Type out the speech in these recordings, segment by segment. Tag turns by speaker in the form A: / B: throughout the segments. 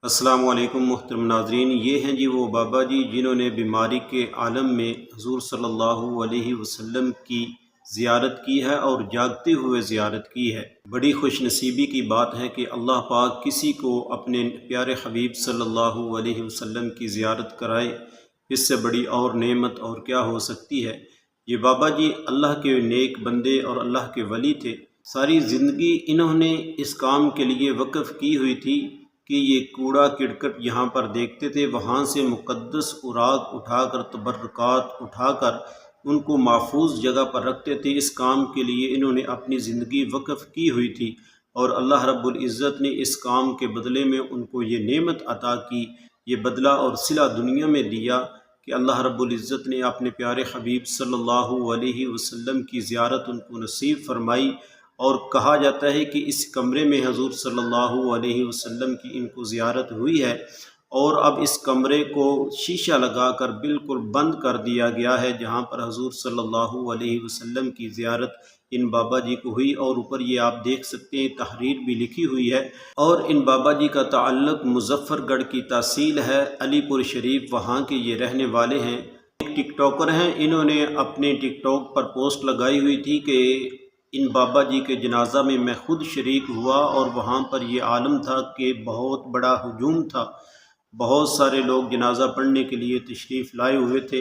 A: السلام علیکم محترم ناظرین، یہ ہیں جی وہ بابا جی جنہوں نے بیماری کے عالم میں حضور صلی اللہ علیہ وسلم کی زیارت کی ہے اور جاگتے ہوئے زیارت کی ہے۔ بڑی خوش نصیبی کی بات ہے کہ اللہ پاک کسی کو اپنے پیارے حبیب صلی اللہ علیہ وسلم کی زیارت کرائے، اس سے بڑی اور نعمت اور کیا ہو سکتی ہے۔ یہ بابا جی اللہ کے نیک بندے اور اللہ کے ولی تھے۔ ساری زندگی انہوں نے اس کام کے لیے وقف کی ہوئی تھی کہ یہ کوڑا کرکٹ یہاں پر دیکھتے تھے، وہاں سے مقدس اوراق اٹھا کر، تبرکات اٹھا کر ان کو محفوظ جگہ پر رکھتے تھے۔ اس کام کے لیے انہوں نے اپنی زندگی وقف کی ہوئی تھی اور اللہ رب العزت نے اس کام کے بدلے میں ان کو یہ نعمت عطا کی، یہ بدلہ اور صلہ دنیا میں دیا کہ اللہ رب العزت نے اپنے پیارے حبیب صلی اللہ علیہ وسلم کی زیارت ان کو نصیب فرمائی۔ اور کہا جاتا ہے کہ اس کمرے میں حضور صلی اللہ علیہ وسلم کی ان کو زیارت ہوئی ہے، اور اب اس کمرے کو شیشہ لگا کر بالکل بند کر دیا گیا ہے، جہاں پر حضور صلی اللہ علیہ وسلم کی زیارت ان بابا جی کو ہوئی۔ اور اوپر یہ آپ دیکھ سکتے ہیں تحریر بھی لکھی ہوئی ہے، اور ان بابا جی کا تعلق مظفر گڑھ کی تحصیل ہے، علی پور شریف، وہاں کے یہ رہنے والے ہیں۔ ایک ٹک ٹاکر ہیں، انہوں نے اپنے ٹک ٹاک پر پوسٹ لگائی ہوئی تھی کہ ان بابا جی کے جنازہ میں میں خود شریک ہوا، اور وہاں پر یہ عالم تھا کہ بہت بڑا ہجوم تھا، بہت سارے لوگ جنازہ پڑھنے کے لیے تشریف لائے ہوئے تھے،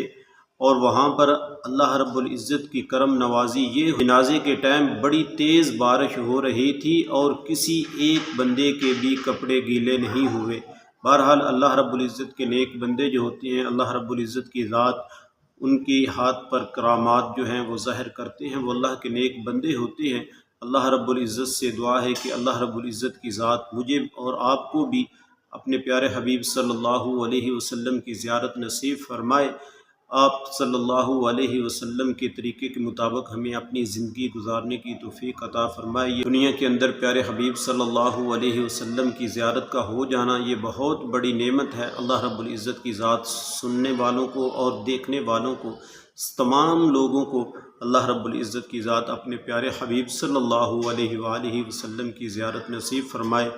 A: اور وہاں پر اللہ رب العزت کی کرم نوازی یہ جنازے کے ٹائم بڑی تیز بارش ہو رہی تھی اور کسی ایک بندے کے بھی کپڑے گیلے نہیں ہوئے۔ بہرحال اللہ رب العزت کے نیک بندے جو ہوتے ہیں، اللہ رب العزت کی ذات ان کی ہاتھ پر کرامات جو ہیں وہ ظاہر کرتے ہیں، وہ اللہ کے نیک بندے ہوتے ہیں۔ اللہ رب العزت سے دعا ہے کہ اللہ رب العزت کی ذات مجھے اور آپ کو بھی اپنے پیارے حبیب صلی اللہ علیہ وسلم کی زیارت نصیب فرمائے۔ آپ صلی اللہ علیہ وسلم کے طریقے کے مطابق ہمیں اپنی زندگی گزارنے کی توفیق عطا فرمائے۔ یہ دنیا کے اندر پیارے حبیب صلی اللہ علیہ وسلم کی زیارت کا ہو جانا یہ بہت بڑی نعمت ہے۔ اللہ رب العزت کی ذات سننے والوں کو اور دیکھنے والوں کو، تمام لوگوں کو اللہ رب العزت کی ذات اپنے پیارے حبیب صلی اللہ علیہ وآلہ وسلم کی زیارت نصیب فرمائے۔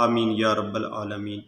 A: آمین یا رب العالمین۔